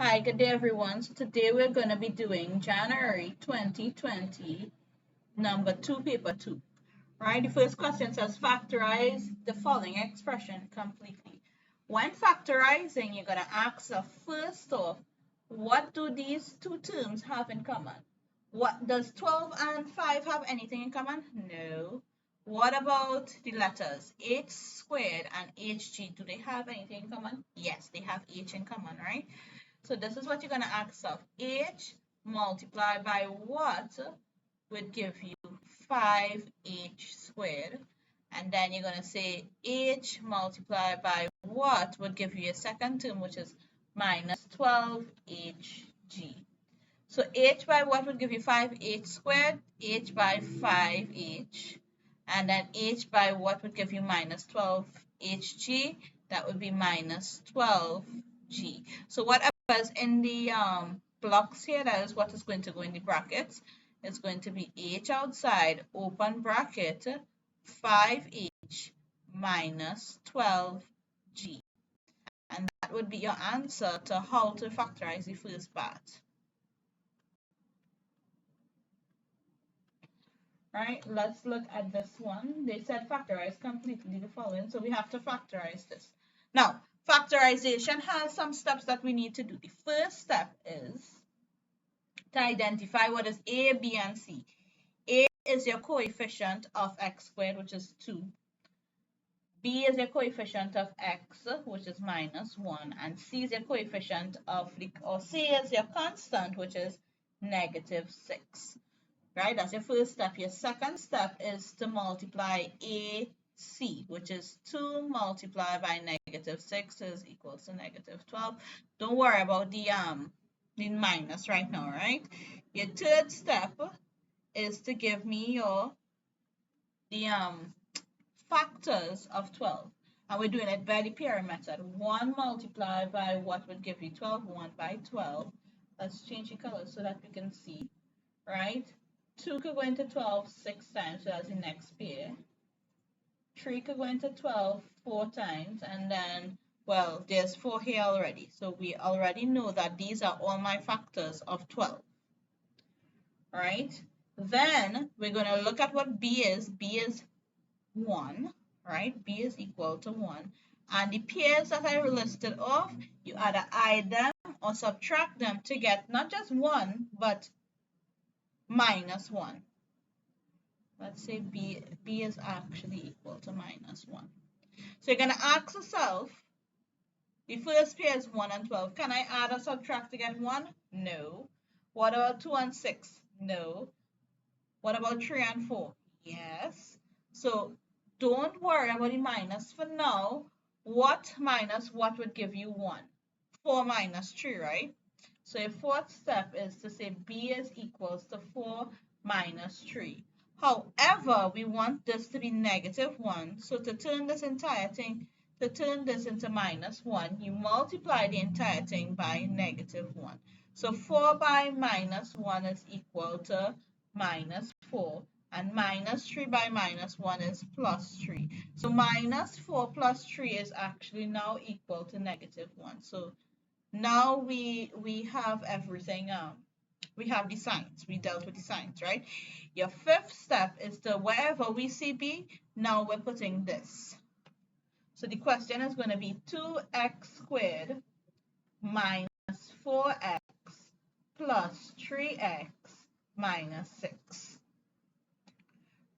Hi, good day everyone. So today we're going to be doing January 2020, number 2, paper 2. Right, the first question says factorize the following expression completely. When factorizing, you're going to ask first off, what do these two terms have in common? What does 12 and 5 have anything in common? No. What about the letters h squared and hg? Do they have anything in common? Yes, they have h in common, right? So this is what you're going to ask of. H multiplied by what would give you 5h squared. And then you're going to say h multiplied by what would give you a second term, which is minus 12hg. So h by what would give you 5h squared? H by 5h. And then h by what would give you minus 12hg? That would be minus 12g. So whatever's in the blocks here, that is what is going to go in the brackets. It's going to be h outside, open bracket, 5h minus 12g. And that would be your answer to how to factorize the first part. Right, let's look at this one. They said factorize completely the following, so we have to factorize this. Now, factorization has some steps that we need to do. The first step is to identify what is a, b, and c. A is your coefficient of x squared, which is 2. B is your coefficient of x, which is minus 1. And c is your coefficient of, or c is your constant, which is negative 6. Right, that's your first step. Your second step is to multiply AC, which is 2 multiplied by negative 6 is equals to negative 12. Don't worry about the minus right now, right? Your third step is to give me the factors of 12. And we're doing it by the pair method. 1 multiplied by what would give you 12? 1 by 12. Let's change the color so that we can see, right? 2 could go into 12 6 times, so that's the next pair. 3 could go into 12 4 times, and then, well, there's 4 here already. So we already know that these are all my factors of 12. Right? Then we're going to look at what B is. B is 1, right? B is equal to 1. And the pairs that I listed off, you either add them or subtract them to get not just 1, but minus 1. Let's say B is actually equal to minus 1. So you're going to ask yourself, the first pair is 1 and 12. Can I add or subtract to get 1? No. What about 2 and 6? No. What about 3 and 4? Yes. So don't worry about the minus for now. What minus what would give you 1? 4 minus 3, right? So your fourth step is to say B is equals to 4 minus 3. However, we want this to be negative 1. So to turn this entire thing, to turn this into minus 1, you multiply the entire thing by negative 1. So 4 by minus 1 is equal to minus 4. And minus 3 by minus 1 is plus 3. So minus 4 plus 3 is actually now equal to negative 1. So now we have everything. We have the signs. We dealt with the signs, right? Your fifth step is to wherever we see B, now we're putting this. So the question is going to be 2x squared minus 4x plus 3x minus 6.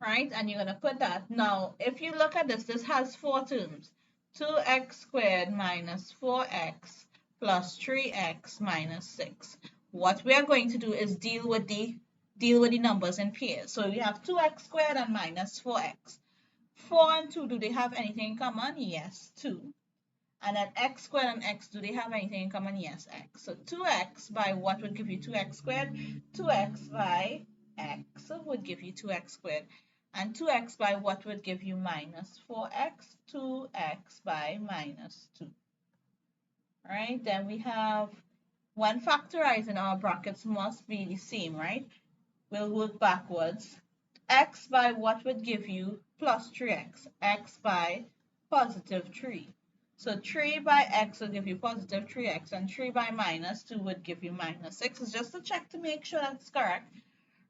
Right? And you're going to put that. Now, if you look at this, this has 4 terms. 2x squared minus 4x plus 3x minus 6. What we are going to do is deal with the numbers in pairs. So we have 2x squared and minus 4x. 4 and 2, do they have anything in common? Yes, 2. And then x squared and x, do they have anything in common? Yes, x. So 2x by what would give you 2x squared? 2x by x would give you 2x squared. And 2x by what would give you minus 4x? 2x by minus 2. Right? Then we have, when factorizing, our brackets must be the same, right? We'll work backwards. X by what would give you plus 3x? X by positive 3. So 3 by x will give you positive 3x, and 3 by minus 2 would give you minus 6. It's just to check to make sure that's correct,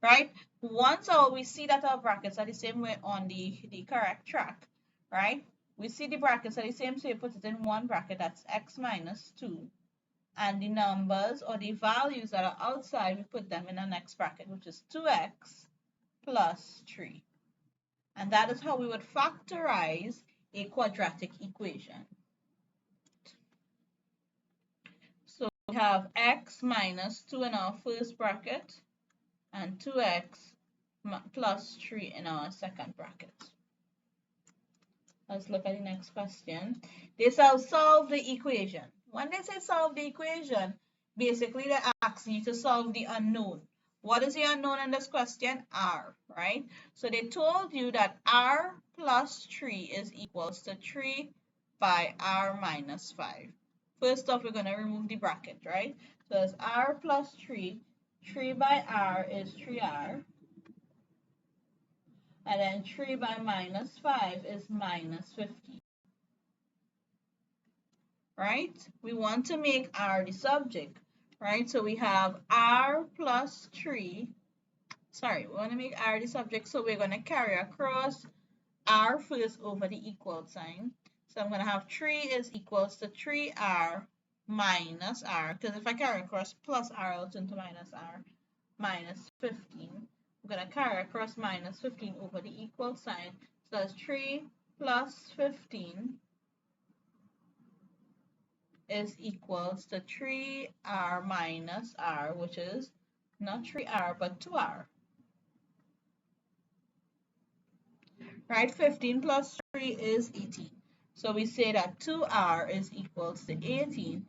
right? Once we see that our brackets are the same way on the correct track, right? We see the brackets are the same, so you put it in one bracket, that's x minus 2. And the numbers or the values that are outside, we put them in the next bracket, which is 2x plus 3. And that is how we would factorize a quadratic equation. So we have x minus 2 in our first bracket and 2x plus 3 in our second bracket. Let's look at the next question. They say solve the equation. When they say solve the equation, basically they're asking you to solve the unknown. What is the unknown in this question? R, right? So they told you that R plus 3 is equals to 3 by R minus 5. First off, we're going to remove the bracket, right? So it's R plus 3. 3 by R is 3R. And then 3 by minus 5 is minus 50. Right? We want to make R the subject, right? So we have R plus 3. Sorry, we want to make R the subject, so we're going to carry across R first over the equal sign. So I'm going to have 3 is equals to 3R minus R, because if I carry across plus R, I'll turn to minus R, minus 15. I'm going to carry across minus 15 over the equal sign. So that's 3 plus 15 is equals to 3R minus R, which is not 3R, but 2R. Right? 15 plus 3 is 18. So we say that 2R is equals to 18.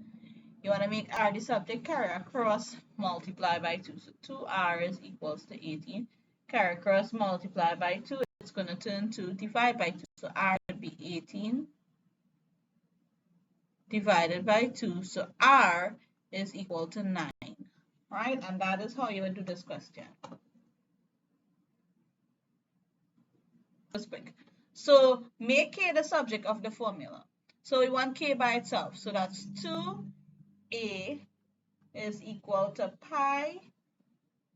You want to make R the subject, carry across, multiply by 2. So 2R is equals to 18. Carry across, multiply by 2. It's going to turn to divide by 2. So R would be 18 divided by 2. So R is equal to 9. Right? And that is how you would do this question. Quick. So make K the subject of the formula. So we want K by itself. So that's 2A is equal to pi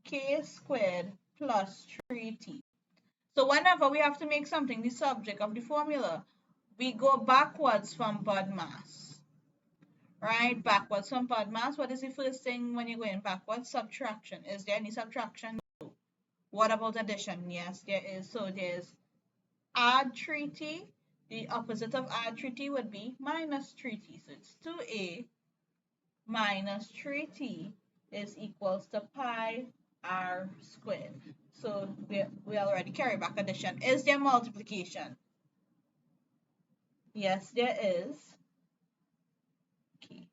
K squared plus 3T. So whenever we have to make something the subject of the formula, we go backwards from BODMAS. Right? Backwards from BODMAS. What is the first thing when you're going backwards? Subtraction. Is there any subtraction? No. What about addition? Yes, there is. So there's add 3t. The opposite of add 3t would be minus 3t. So it's 2a minus 3t is equals to pi r squared. So we already carry back addition. Is there multiplication? Yes, there is. Okay.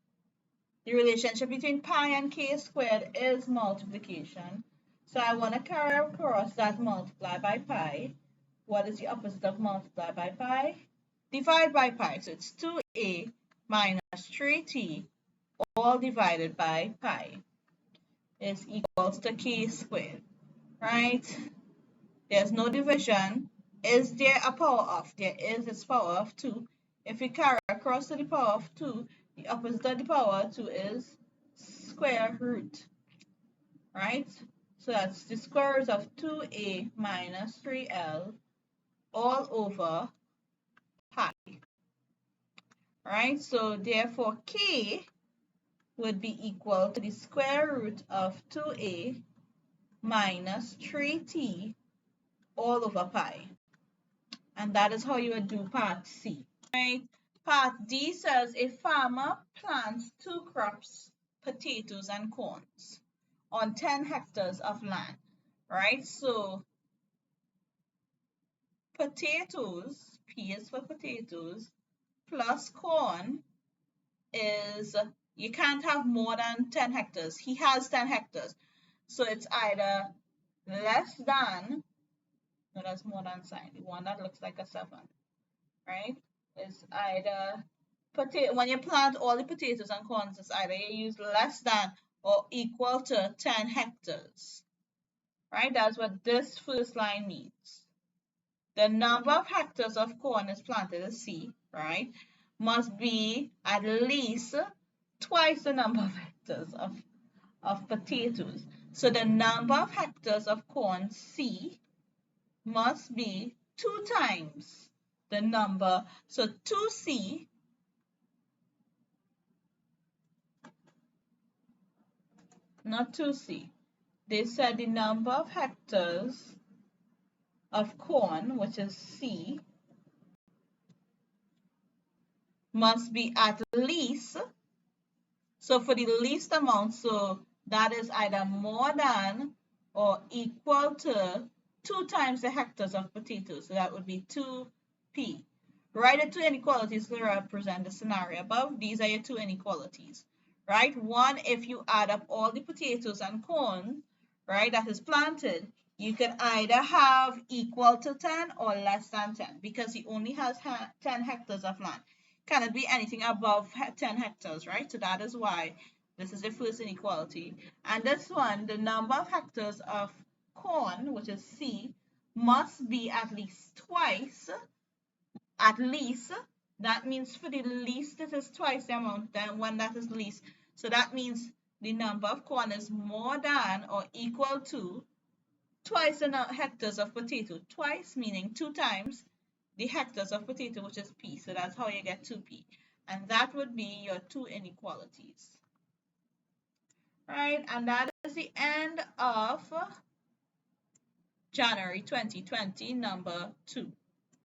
The relationship between pi and k squared is multiplication. So I want to carry across that multiply by pi. What is the opposite of multiply by pi? Divide by pi. So it's 2a minus 3t all divided by pi is equals to k squared. Right? There's no division. Is there a power of? There is. It's power of 2. If we carry across to the power of 2, the opposite of the power of 2 is square root. Right? So that's the square root of 2a minus 3l all over pi. Right? So therefore k would be equal to the square root of 2a minus 3t all over pi. And that is how you would do part C. Right? Part D says a farmer plants 2 crops, potatoes and corns, on 10 hectares of land. Right? So potatoes, P is for potatoes, plus corn is, you can't have more than 10 hectares. He has 10 hectares. So it's either less than, no, that's more than sign, the one that looks like a 7, right? It's either, when you plant all the potatoes and corns, it's either you use less than or equal to 10 hectares, right? That's what this first line means. The number of hectares of corn is planted is C, right? must be at least twice the number of hectares of potatoes. So the number of hectares of corn C must be 2 times the number. So 2C, not 2C. They said the number of hectares of corn, which is C, must be at least, so for the least amount, so that is either more than or equal to 2 times the hectares of potatoes. So that would be 2P. Write the two inequalities to represent the scenario above. These are your two inequalities, right? One, if you add up all the potatoes and corn, right, that is planted, you can either have equal to 10 or less than 10 because he only has 10 hectares of land. Cannot be anything above 10 hectares, right? So that is why this is the first inequality. And this one, the number of hectares of corn, which is C, must be at least twice, at least. That means for the least, it is twice the amount than when that is least. So that means the number of corn is more than or equal to twice the hectares of potato. Twice meaning 2 times the hectares of potato, which is P. So that's how you get 2P. And that would be your two inequalities. Right? And that is the end of January 2020, number 2.